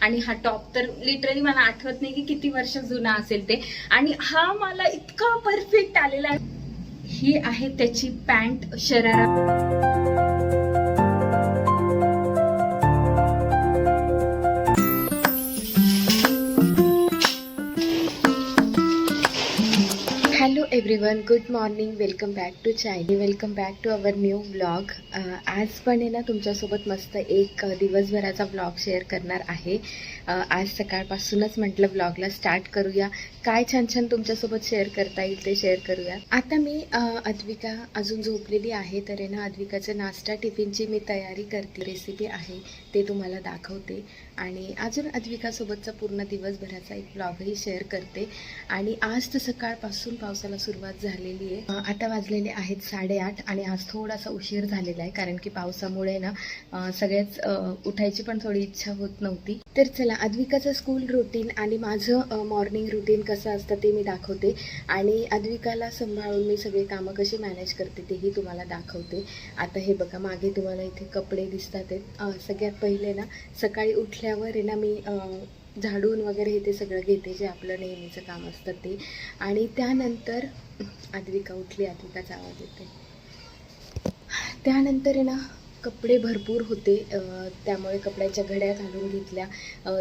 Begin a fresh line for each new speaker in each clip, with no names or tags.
आणि हा टॉप तर लिटरली मला आठवत नाही की किती वर्ष जुना असेल ते. आणि हा मला इतका परफेक्ट आलेला आहे. ही आहे त्याची pant sharara. Hello everyone, good morning. Welcome back to चायनी, welcome back to our new blog. आज पण आहे ना तुमच्यासोबत मस्त एक दिवसभराचा ब्लॉग शेअर करणार आहे. आज सकाळपासूनच म्हटलं ब्लॉगला स्टार्ट करूया. काय छान छान तुमच्यासोबत शेअर करता येईल ते शेअर करूया. आता मी अद्विका अजून झोपलेली आहे, तर आहे ना अद्विकाचं नाश्ता टिफिनची मी तयारी करते. रेसिपी आहे ते तुम्हाला दाखवते आणि अजून अद्विकासोबतचा पूर्ण दिवसभराचा एक ब्लॉगही शेअर करते. आणि आज तर सकाळपासून पावसाला सुरुवात झालेली आहे. आता वाजलेले आहेत 8:30 आणि आज थोडासा उशीर झालेला आहे कारण की पावसामुळे ना सगळेच उठायची पण थोडी इच्छा होत नव्हती. तर चला अद्विकाचं स्कूल रुटीन आणि माझं मॉर्निंग रुटीन कसं असतं ते मी दाखवते आणि अद्विकाला सांभाळून मी सगळे कामं कशी मॅनेज करते तेही तुम्हाला दाखवते. आता हे बघा मागे तुम्हाला इथे कपडे दिसतात आहेत. सगळ्यात पहिले ना सकाळी उठल्यावर आहे ना मी झाडून वगैरे हे ते सगळं घेते, जे आपलं नेहमीचं काम असतं ते. आणि त्यानंतर अद्विका उठली, अद्विकाचा आवाज येते. त्यानंतर आहे ना कपडे भरपूर होते, त्यामुळे कपड्यांच्या घड्या घालून घेतल्या,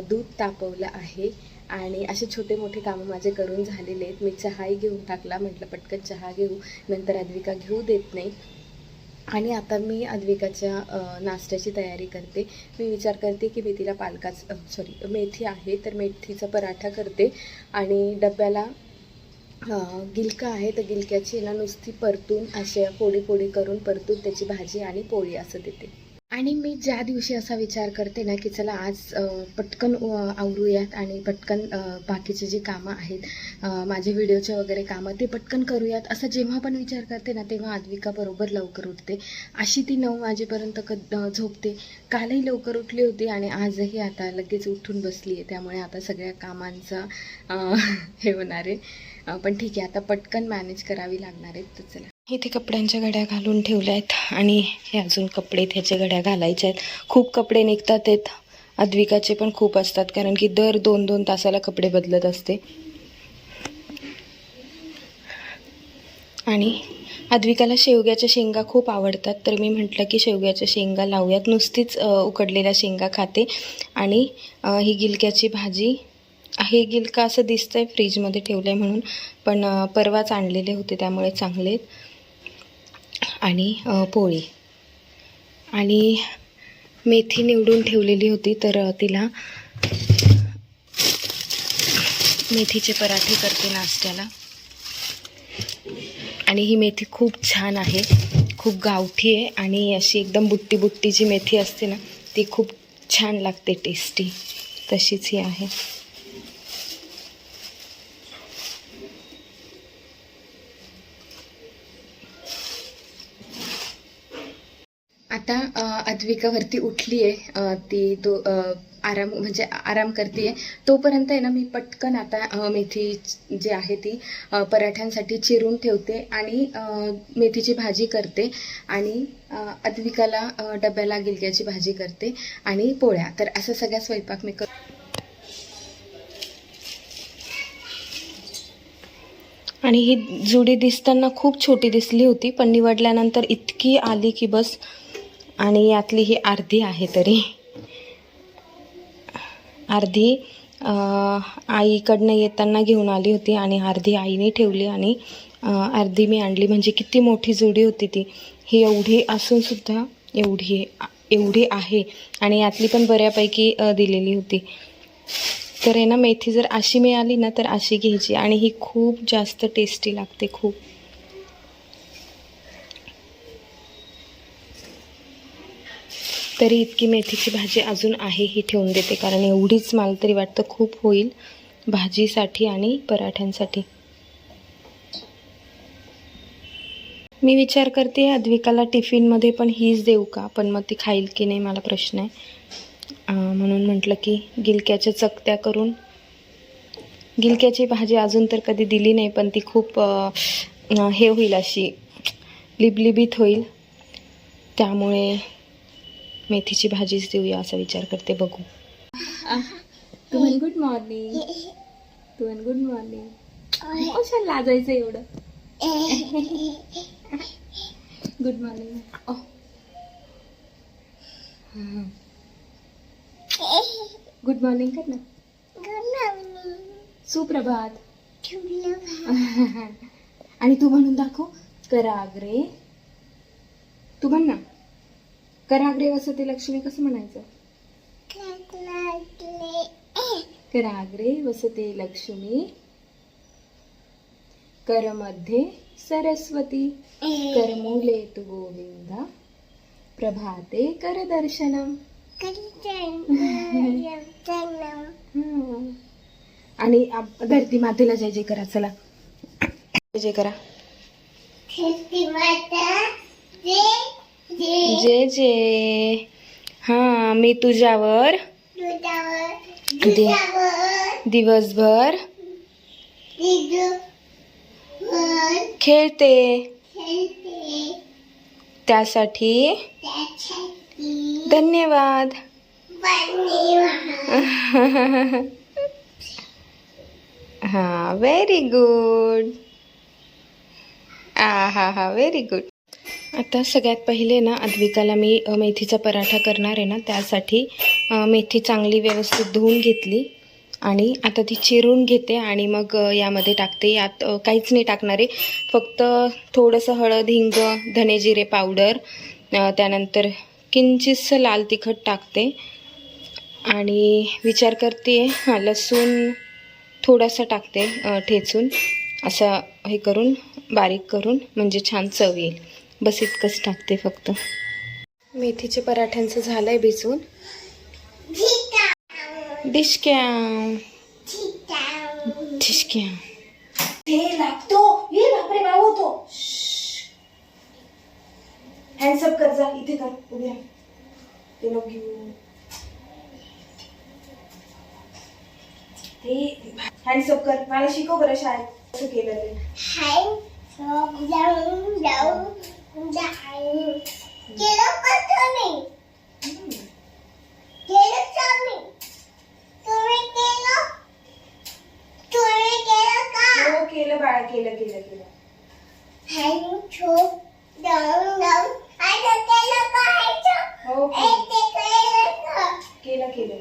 दूध तापवलं आहे आणि असे छोटे मोठे कामं माझे करून झालेले आहेत. मी चहाही घेऊन टाकला, म्हटलं पटकन चहा घेऊ, नंतर अद्विका घेऊ देत नाही. आणि आता मी अद्विकाच्या नाश्त्याची तयारी करते. मी विचार करते की मी तिला मेथी आहे तर मेथीचा पराठा करते आणि डब्याला गिलका आहे तर गिलक्याची ना नुसती परतून अशा पोळी पोळी करून परतून त्याची भाजी आणि पोळी असं देते. आणि मी ज्या दिवशी असा विचार करते ना की चला आज पटकन आवरूयात आणि पटकन बाकीचे जे कामं आहेत माझे व्हिडिओचे वगैरे कामं ते पटकन करूयात, असं जेव्हा पण विचार करते ना तेव्हा अद्विका बरोबर लवकर उठते. अशी ती 9 वाजेपर्यंत झोपते. कालही लवकर उठली होती आणि आजही आता लगेच उठून बसली आहे, त्यामुळे आता सगळ्या कामांचा हे होणार आहे. पण ठीक आहे, आता पटकन मॅनेज करावी लागणार आहेत. तर चला इथे कपड्यांच्या घड्या घालून ठेवल्या आहेत आणि हे अजून कपडे त्याच्या घड्या घालायच्या आहेत. खूप कपडे निघतात आहेत, अद्विकाचे पण खूप असतात कारण की दर 2-2 तासाला कपडे बदलत असते. आणि अद्विकाला शेवग्याच्या शेंगा खूप आवडतात, तर मी म्हटलं की शेवग्याच्या शेंगा लावूयात. नुसतीच उकडलेल्या शेंगा खाते. आणि ही गिलक्याची भाजी आहे. गिलका असं दिसतंय फ्रीजमध्ये ठेवलं आहे म्हणून, पण परवाच आणलेले होते त्यामुळे चांगले. आणि पोळी आणि मेथी निवडून ठेवलेली होती तर तिला मेथीचे पराठे करते नाश्त्याला. आणि ही मेथी खूप छान आहे, खूप गावठी आहे आणि अशी एकदम बुट्टी बुट्टी जी मेथी असते ना ती खूप छान लागते, टेस्टी. तशीच ही आहे. आता अद्विकावरती उठली आहे, ती आराम करते आहे. तोपर्यंत आहे ना मी पटकन आता मेथी जी आहे ती पराठ्यांसाठी चिरून ठेवते आणि मेथीची भाजी करते आणि अद्विकाला डब्याला गिलक्याची भाजी करते आणि पोळ्या. तर असं सगळ्या स्वयंपाक मी आणि ही जुडी दिसताना खूप छोटी दिसली होती, पण निवडल्यानंतर इतकी आली की बस. आणि यातली ही अर्धी आहे, तरी अर्धी आईकडनं येताना घेऊन आली होती आणि अर्धी आईने ठेवली आणि अर्धी मी आणली. म्हणजे किती मोठी जुडी होती ती. ही एवढी असूनसुद्धा एवढी आहे आणि यातली पण बऱ्यापैकी दिलेली होती. तर आहे ना मेथी जर अशी मिळाली ना तर अशी घ्यायची आणि ही खूप जास्त टेस्टी लागते, खूप. तरी इतकी मेथीची भाजी अजून आहे, ही ठेवून देते कारण एवढीच मला तरी वाटतं खूप होईल भाजीसाठी आणि पराठ्यांसाठी. मी विचार करते अद्विकाला टिफिनमध्ये पण हीच देऊ का, पण मग ती खाईल की नाही मला प्रश्न आहे. म्हणून म्हटलं की गिलक्याच्या चकत्या करून. गिलक्याची भाजी अजून तर कधी दिली नाही, पण ती खूप हे होईल, अशी लिबलिबीत होईल, त्यामुळे मेथीची भाजीच देऊया असा विचार करते. बघू. तू म्हण गुड मॉर्निंग. तू म्हण गुड मॉर्निंग. कशाला लाजायचं एवढं? Good morning. गुड मॉर्निंग कर ना. सुप्रभात. आणि तू म्हणून दाखव. कराग्रे. तू म्हण ना. कराग्रे वसते लक्ष्मी कसं म्हणायचं? कराग्रे वसते लक्ष्मी करमध्ये सरस्वती करमूले तु गोविंदा प्रभाते करदर्शनम. आणि धरती मातेला जय जय करा. चला जय जय करा. जय जय. हा मी तुझ्यावर दिवसभर खेळते त्यासाठी धन्यवाद. हा व्हेरी गुड. हा व्हेरी गुड. आता सगळ्यात पहिले ना अद्विकाला मी मेथीचा पराठा करणार आहे ना, त्यासाठी मेथी चांगली व्यवस्थित धुवून घेतली आणि आता ती चिरून घेते आणि मग यामध्ये टाकते. यात काहीच नाही टाकणार आहे, फक्त थोडंसं हळद, हिंग, धने जिरे पावडर, त्यानंतर किंचितसं लाल तिखट टाकते आणि विचार करते लसूण थोडासा टाकते ठेचून, असं हे करून बारीक करून, म्हणजे छान चव येईल. बस इतकंच टाकते फक्त. मेथीचे पराठ्यांचं झालंय भिजून. डिशक्या डिशक्या ते लागतो. ये बापरे बाबा होतो. हँड्सअप कर. जा इथे कर. उद्या ते नको घेऊ. ते हँड्सअप कर. मला शिकव बरं शाळेत कसं केलं ते. केलं बाळा. केलं केलं केलं. हो केलं केलं.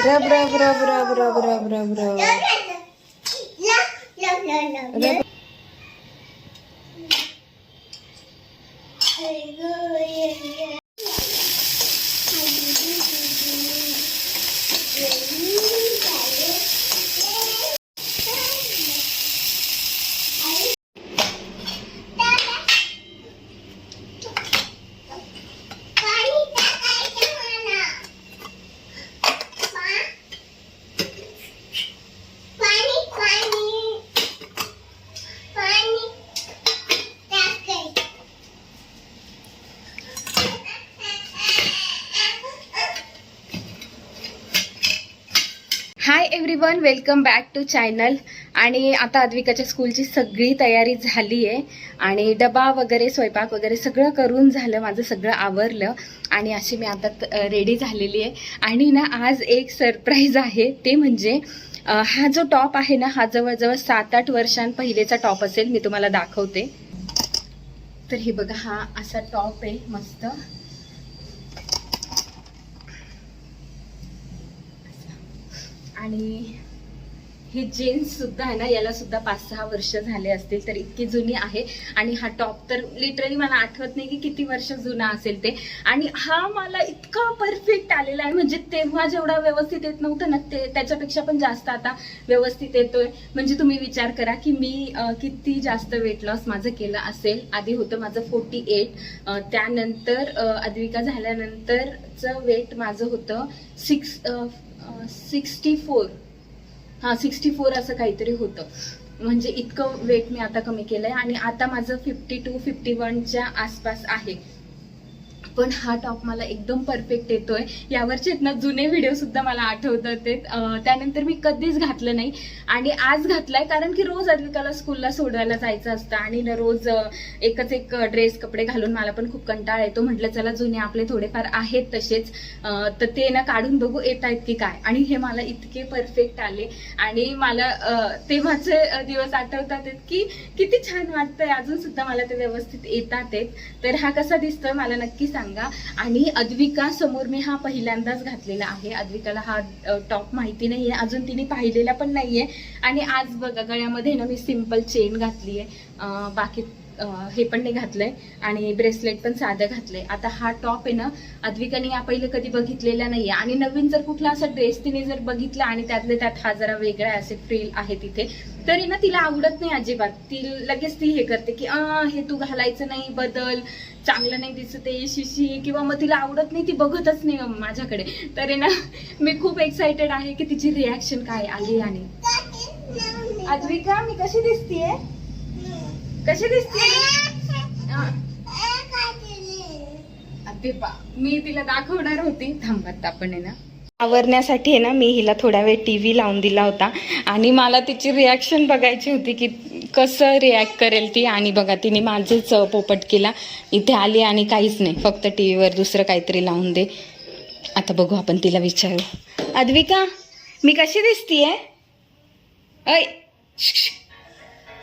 रब रब रब रब रब रब रब रब. Hi everyone, welcome back to channel. आणि आता अद्विकाच्या स्कूलची सगळी तयारी झाली आहे आणि डबा वगैरे स्वयंपाक वगैरे सगळं करून झालं, माझं सगळं आवरलं आणि अशी मी आता रेडी झालेली आहे. आणि ना आज एक सरप्राईज आहे, ते म्हणजे हा जो टॉप आहे ना, हा जवळजवळ 7-8 वर्षांपहिलेचा टॉप असेल. मी तुम्हाला दाखवते. तर हे बघा, हा असा टॉप आहे मस्त. आणि ही जीन्स सुद्धा आहे ना, याला सुद्धा 5-6 वर्ष झाले असतील, तर इतकी जुनी आहे. आणि हा टॉप तर लिटरली मला आठवत नाही की किती वर्ष जुना असेल ते. आणि हा मला इतका परफेक्ट आलेला आहे, म्हणजे तेव्हा जेवढा व्यवस्थित येत नव्हतं ना, ते त्याच्यापेक्षा पण जास्त आता व्यवस्थित येतोय. म्हणजे तुम्ही विचार करा की मी किती जास्त वेट लॉस माझं केलं असेल. आधी होतं माझं 48, त्यानंतर अद्विका झाल्यानंतरचं वेट माझं होतं 64. हां 64 असं काहीतरी होतं. म्हणजे इतकं वेट मी आता कमी केलंय आणि आता माझं 52-51च्या आसपास आहे. पण हा टॉप मला एकदम परफेक्ट येतोय. यावरचे ना जुने व्हिडिओ सुद्धा मला आठवतात ते. त्यानंतर मी कधीच घातलं नाही आणि आज घातलाय, कारण की रोज अद्विकाला स्कूलला सोडवायला जायचं असतं आणि रोज एकच एक ड्रेस कपडे घालून मला पण खूप कंटाळा येतो. म्हटलं चला जुने आपले थोडेफार आहेत तसेच, तर ते ना काढून बघू येत आहेत की काय. आणि हे मला इतके परफेक्ट आले आणि मला तेव्हाचे दिवस आठवतात की किती छान वाटतंय. अजून सुद्धा मला ते व्यवस्थित येतात. तर हा कसा दिसतोय मला नक्की सांगा. आणि अद्विका समोर मी हा पहिल्यांदाच घातलेला आहे. अद्विकाला हा टॉप माहिती नाहीये अजून, तिने पाहिलेला पण नाहीये. आणि आज बघा गळ्यामध्ये ना मी सिंपल चेन घातली आहे, बाकी हे पण नाही घातलंय आणि ब्रेसलेट पण साधं घातलंय. आता हा टॉप आहे ना अद्विकाने या पहिले कधी बघितलेला नाहीये आणि नवीन जर कुठला असा ड्रेस तिने जर बघितला आणि त्यातले त्यात हा जरा वेगळा असे फ्रिल आहे तिथे, तरी ना तिला आवडत नाही अजिबात. ती लगेच ती हे करते की हे तू घालायचं नाही, बदल, चांगलं नाही दिसत आहे, शिशी, किंवा मग तिला आवडत नाही, ती बघतच नाही माझ्याकडे. तर आहे ना मी खूप एक्साइटेड आहे की तिची रिॲक्शन काय आली. आणि अद्विका मी कशी दिसतीये, कशी दिसते मी तिला दाखवणार होती. थांबत आपण आहे ना आवरण्यासाठी आहे ना मी हिला थोडा वेळ टीव्ही लावून दिला होता आणि मला तिची रिॲक्शन बघायची होती की कसं रिॲक्ट करेल ती. आणि बघा तिने माझेच पोपट केला, इथे आली आणि काहीच नाही, फक्त टीव्हीवर दुसरं काहीतरी लावून दे. आता बघू आपण तिला विचारू, अद्विका मी कशी दिसतीये. ऐ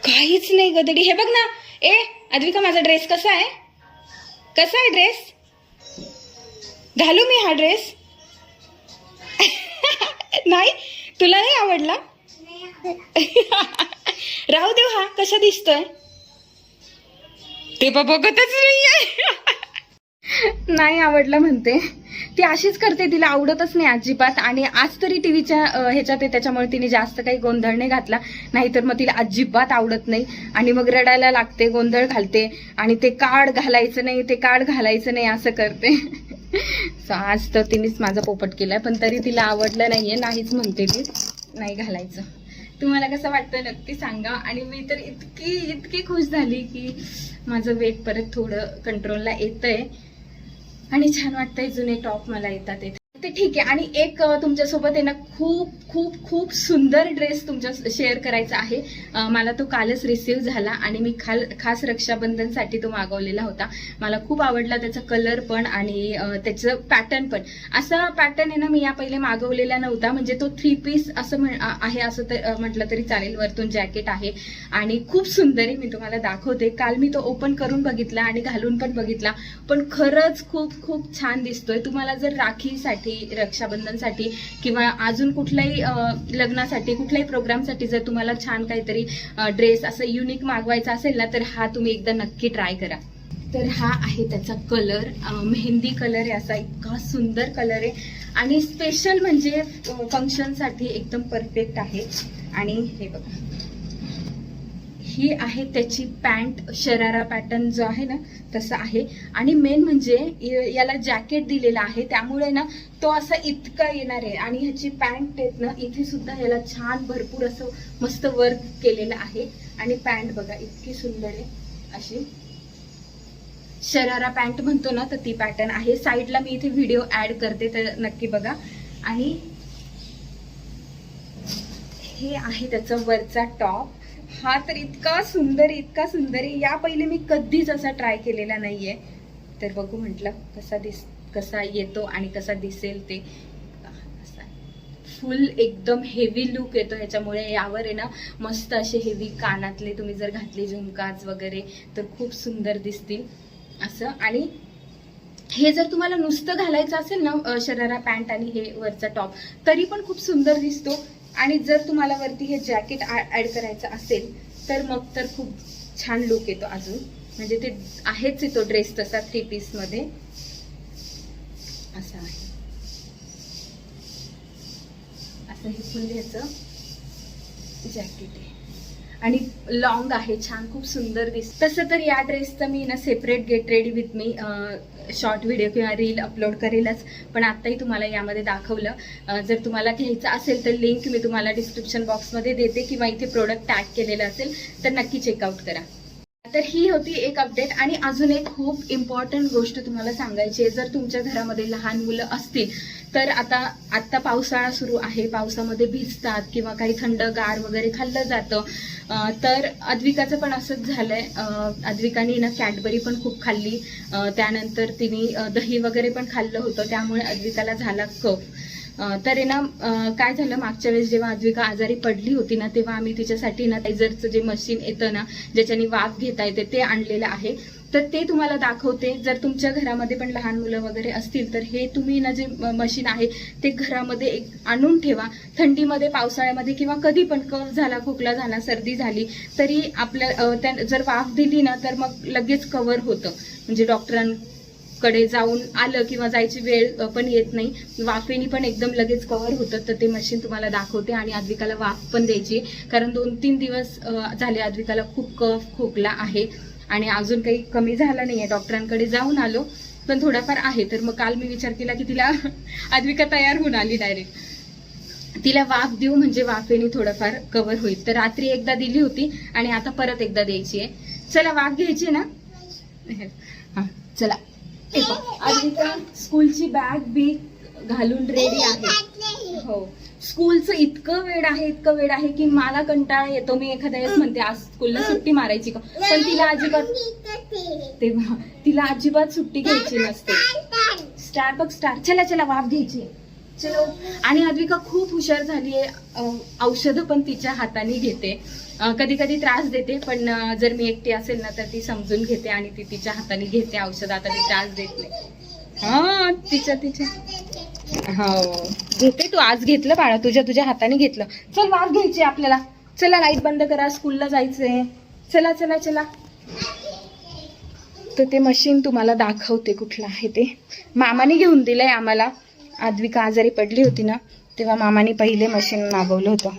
काहीच नाही गदडी. हे बघ ना, अद्विका माझा ड्रेस कसा आहे, कसा आहे ड्रेस, घालू मी हा ड्रेस. नाही तुला नाही आवडला, राहू देऊ. हा कसा दिसतोय ते बघतच नाहीये. नाही आवडलं म्हणते ती, अशीच करते, तिला आवडतच नाही अजिबात. आणि आज तरी टीव्हीच्या ह्याच्यात आहे त्याच्यामुळे तिने जास्त काही गोंधळ नाही घातला, नाहीतर मग तिला अजिबात आवडत नाही आणि मग रडायला लागते, गोंधळ घालते आणि ते काढ घालायचं नाही, ते काढ घालायचं नाही असं करते. सो आज तर तिनेच माझा पोपट केलाय, पण तरी तिला आवडलं नाहीये, नाहीच म्हणते ती, नाही घालायचं. तुम्हाला कसं वाटतं नक्की सांगा. आणि मी तर इतकी इतकी खुश झाली की माझं वेट परत थोडं कंट्रोलला येतंय आणि छान वाटतंय. जुने टॉप मला येतात ते ठीक आहे. आणि एक तुमच्यासोबत आहे ना खूप खूप खूप सुंदर ड्रेस तुमच्या शेअर करायचा आहे. मला तो कालच रिसीव्ह झाला आणि मी खास रक्षाबंधनसाठी तो मागवलेला होता. मला खूप आवडला त्याचा कलर पण आणि त्याचं पॅटर्न पण. असा पॅटर्न आहे ना मी या पहिले मागवलेला नव्हता, म्हणजे तो 3 पीस असं आहे असं म्हटलं तरी चालेल. वरतून जॅकेट आहे आणि खूप सुंदर आहे, मी तुम्हाला दाखवते. काल मी तो ओपन करून बघितला आणि घालून पण बघितला, पण खरंच खूप खूप छान दिसतोय. तुम्हाला जर राखीसाठी, रक्षाबंधनसाठी किंवा अजून कुठल्याही लग्नासाठी, कुठल्याही प्रोग्रामसाठी जर तुम्हाला छान काहीतरी ड्रेस असं युनिक मागवायचा असेल ना, तर हा तुम्ही एकदा नक्की ट्राय करा. तर हा आहे त्याचा कलर, मेहंदी कलर आहे असा, इतका सुंदर कलर आहे आणि स्पेशल म्हणजे फंक्शनसाठी एकदम परफेक्ट आहे. आणि हे बघा, ही आहे त्याची पॅन्ट, शरारा पॅटर्न जो आहे ना तसा आहे. आणि मेन म्हणजे याला जॅकेट दिलेला आहे, त्यामुळे ना तो असा इतका येणार आहे. आणि ह्याची पॅन्ट आहेत ना, इथे सुद्धा याला छान भरपूर असं मस्त वर्क केलेलं आहे. आणि पॅन्ट बघा इतकी सुंदर आहे, अशी शरारा पॅन्ट म्हणतो ना, तर ती पॅटर्न आहे. साईडला मी इथे व्हिडिओ ऍड करते, तर नक्की बघा. आणि हे आहे त्याचा वरचा टॉप. हा तर इतका सुंदर, इतका सुंदर आहे. या पहिले मी कधीच असा ट्राय केलेला नाहीये, तर बघू म्हटलं कसा येतो आणि कसा दिसेल ते. फुल एकदम हेवी लुक येतो ह्याच्यामुळे. यावर आहे ना मस्त असे हेवी कानातले तुम्ही जर घातले, झुमकाज वगैरे, तर खूप सुंदर दिसतील असं. आणि हे जर तुम्हाला नुसतं घालायचं असेल ना, शरारा पॅन्ट आणि हे वरचा टॉप, तरी पण खूप सुंदर दिसतो. आणि जर तुम्हाला वरती हे जॅकेट ऍड करायचं असेल तर मग तर खूप छान लुक येतो अजून. म्हणजे ते आहेच येतो ड्रेस तसा 3 पीस मध्ये असा आहे. असं हे फुल ह्याचं जॅकेट आहे आणि लॉंग आहे, छान खूप सुंदर दिसतं. तसं तर या ड्रेसचं मी ना separate get ready with me short video किंवा रील अपलोड करेलच, पण आत्ताही तुम्हाला यामध्ये दाखवलं. जर तुम्हाला घ्यायचं असेल तर लिंक मी तुम्हाला डिस्क्रिप्शन बॉक्समध्ये देते किंवा इथे प्रोडक्ट टॅग केलेलं असेल तर नक्की चेकआउट करा. तर ही होती एक अपडेट. आणि अजून एक खूप इम्पॉर्टंट गोष्ट तुम्हाला सांगायची आहे. जर तुमच्या घरामध्ये लहान मुलं असतील तर आत्ता पावसाळा सुरू आहे, पावसामध्ये भिजतात किंवा काही थंडगार वगैरे खाल्लं जातं. तर अद्विकाचं पण असंच झालंय. अद्विकाने ना कॅडबरी पण खूप खाल्ली, त्यानंतर तिने दही वगैरे पण खाल्लं होतं, त्यामुळे अद्विकाला झाला कफ. तर आहे ना काय झालं, मागच्या वेळेस जेव्हा अद्विका आजारी पडली होती ना, तेव्हा आम्ही तिच्यासाठी ना टायझरचं जे मशीन येतं ना, ज्याच्याने वाफ घेता येते, ते आणलेलं आहे. तर ते तुम्हाला दाखवते. जर तुमच्या घरामध्ये पण लहान मुलं वगैरे असतील तर हे तुम्ही ना जे मशीन आहे ते घरामध्ये एक आणून ठेवा. थंडीमध्ये, पावसाळ्यामध्ये किंवा कधी पण कफ झाला, खोकला झाला, सर्दी झाली तरी आपल्या जर वाफ दिली ना तर मग लगेच कव्हर होतं. म्हणजे डॉक्टरांकडे जाऊन आलं किंवा जायची वेळ पण येत नाही, वाफेनी पण एकदम लगेच कव्हर होतं. तर ते मशीन तुम्हाला दाखवते. आणि अद्विकाला वाफ पण द्यायची, कारण 2-3 दिवस झाले अद्विकाला खूप कफ खोकला आहे आणि अजून काही कमी झाला नाहीये. डॉक्टरांकडे जाऊन आलो पण थोडाफार आहे. तर मग काल मी विचार केला की तिला अद्विका तयार होऊन आली डायरेक्ट, तिला वाफ देऊ म्हणजे वाफेने थोडंफार कव्हर होईल. तर रात्री एकदा दिली होती आणि आता परत एकदा द्यायची आहे. चला वाफ घ्यायची ना, हा चला. अद्विका स्कूलची बॅग बी घालून रेडी आहे. हो, स्कूलचं इतकं वेळ आहे की मला कंटाळा येतो. मी एखाद्या वेळेस म्हणते आज स्कूलला सुट्टी मारायची का, पण तिला अजिबात सुट्टी घ्यायची नसते. स्टार बघ स्टार, चला चला वाफ घ्यायची, चलो. आणि अद्विका खूप हुशार झाली आहे, औषधं पण तिच्या हाताने घेते. कधी कधी त्रास देते, पण जर मी एकटी असेल ना तर ती समजून घेते आणि ती तिच्या हाताने घेते औषध. आता ती त्रास देत नाही. हा तिच्या हो घेते. तू आज घेतलं बाळा, तुझ्या हाताने घेतलं. चल वाफ घ्यायची आपल्याला, चला लाईट बंद करा, स्कूलला जायचंय. चला चला चला. तर ते मशीन तुम्हाला दाखवते कुठलं आहे ते. मामाने घेऊन दिलंय आम्हाला. अद्विका आजारी पडली होती ना तेव्हा मामाने पहिले मशीन मागवलं होतं.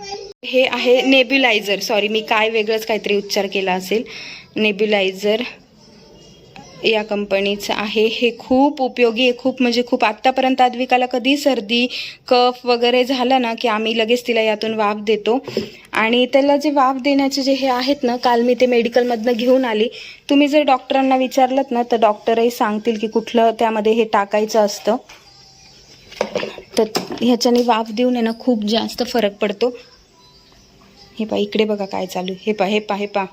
हे आहे नेब्युलायझर. सॉरी, मी काय वेगळंच काहीतरी उच्चार केला असेल. नेब्युलायझर या कंपनीचं आहे. हे खूप उपयोगी आहे, खूप म्हणजे खूप. आत्तापर्यंत अद्विकाला कधी सर्दी कफ वगैरे झाला ना की आम्ही लगेच तिला यातून वाफ देतो. आणि त्याला जे वाफ देण्याचे जे हे आहेत ना, काल मी ते मेडिकलमधनं घेऊन आली. तुम्ही जर डॉक्टरांना विचारलं ना तर डॉक्टरही सांगतील की कुठलं त्यामध्ये हे टाकायचं असतं. तर ह्याच्याने वाफ देऊन आहे ना खूप जास्त फरक पडतो. हे पा, इकडे बघा काय चालू. हे पा.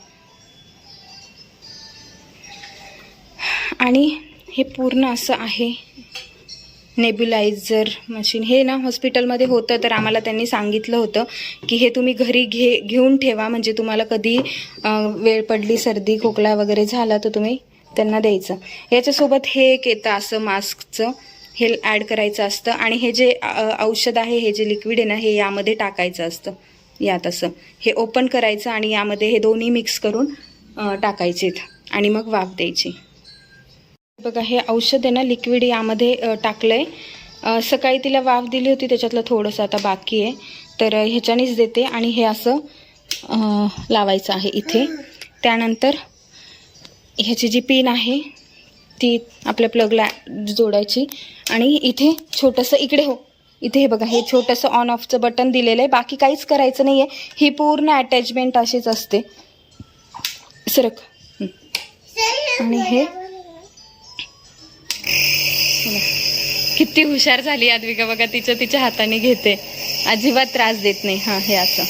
आणि हे पूर्ण असं आहे नेब्युलायझर मशीन. हे ना हॉस्पिटलमध्ये होतं तर आम्हाला त्यांनी सांगितलं होतं की हे तुम्ही घरी घेऊन ठेवा, म्हणजे तुम्हाला कधी वेळ पडली, सर्दी खोकला वगैरे झाला तर तुम्ही त्यांना द्यायचं. याच्यासोबत हे एक येतं असं मास्कचं, हे ॲड करायचं असतं. आणि हे जे औषध आहे, हे जे लिक्विड आहे ना, हे यामध्ये टाकायचं असतं. यात असं हे ओपन करायचं आणि यामध्ये हे दोन्ही मिक्स करून टाकायचे आणि मग वाफ द्यायची. बघा हे औषध आहे ना, लिक्विड यामध्ये टाकलंय. सकाळी तिला वाफ दिली होती, त्याच्यातलं थोडंसं आता बाकी आहे, तर ह्याच्यानेच देते. आणि हे असं लावायचं आहे इथे. त्यानंतर ह्याची जी पिन आहे ती आपल्या प्लगला जोडायची. आणि इथे छोटंसं, इकडे हो, इथे हे बघा, हे छोटंसं ऑन ऑफचं बटन दिलेलं आहे. बाकी काहीच करायचं नाही आहे. ही पूर्ण अटॅचमेंट अशीच असते. सरक. आणि हे किती हुशार झाली अद्विका बघा, तिच्या हाताने घेते, अजिबात त्रास देत नाही. हां, हे असं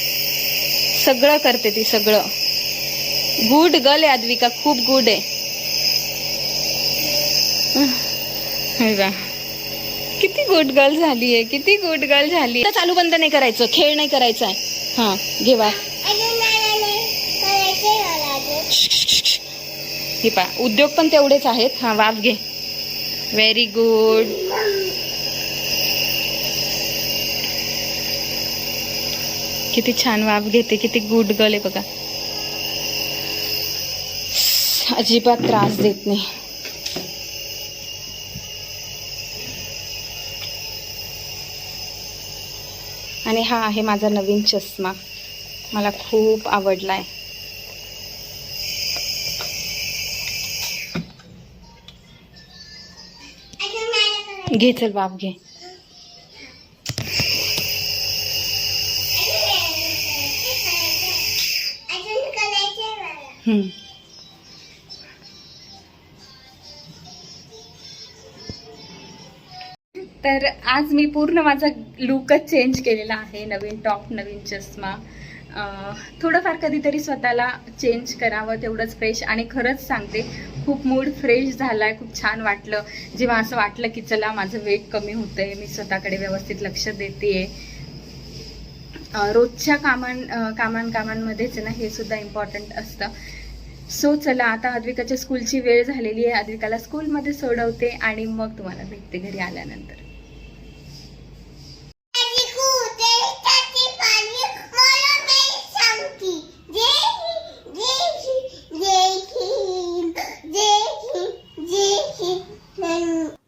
सगळं करते ती, सगळं. गुड गर्ल आहे अद्विका, खूप गुड आहे. किती गुड गर्ल झाली आहे, किती गुड गर्ल झाली. चालू बंद नाही करायचं, खेळ नाही करायचा आहे. हां घे वाफ. हे पा, उद्योग पण तेवढेच आहेत. हां वाफ घे. Very good. किती छान वाफ घेते, किती गुड गर्ल आहे बघा. अजिबात त्रास देत नाही. आणि हा आहे माझा नवीन चष्मा, मला खूप आवडलाय. घे चल वाफ घे.
तर आज मी पूर्ण माझा लुकच चेंज केलेला आहे. नवीन टॉप, नवीन चष्मा. थोडंफार कधीतरी स्वतःला चेंज करावं, तेवढंच फ्रेश. आणि खरंच सांगते, खूप मूड फ्रेश झाला आहे. खूप छान वाटलं जेव्हा असं वाटलं की चला माझं वेट कमी होतं आहे, मी स्वतःकडे व्यवस्थित लक्ष देते आहे. रोजच्या कामांमध्येच ना हे सुद्धा इम्पॉर्टंट असतं. सो चला, आता अद्विकाच्या स्कूलची वेळ झालेली आहे. अद्विकाला स्कूलमध्ये सोडवते आणि मग तुम्हाला भेटते घरी आल्यानंतर.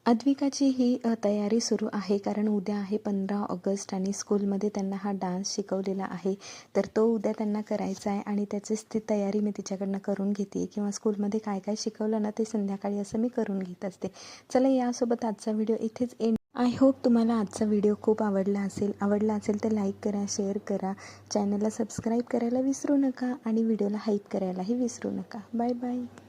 अद्विकाची ही तयारी सुरू आहे, कारण उद्या आहे 15 ऑगस्ट आणि स्कूलमध्ये त्यांना हा डान्स शिकवलेला आहे. तर तो उद्या त्यांना करायचा आहे आणि त्याचीच ती तयारी मी तिच्याकडनं करून घेते. किंवा स्कूलमध्ये काय काय शिकवलं ना ते संध्याकाळी असं मी करून घेत असते. चला, यासोबत आजचा व्हिडिओ इथेच एंड. आय होप तुम्हाला आजचा व्हिडिओ खूप आवडला असेल तर लाईक करा, शेअर करा, चॅनलला सबस्क्राईब करायला विसरू नका आणि व्हिडिओला हाईप करायलाही विसरू नका. Bye bye.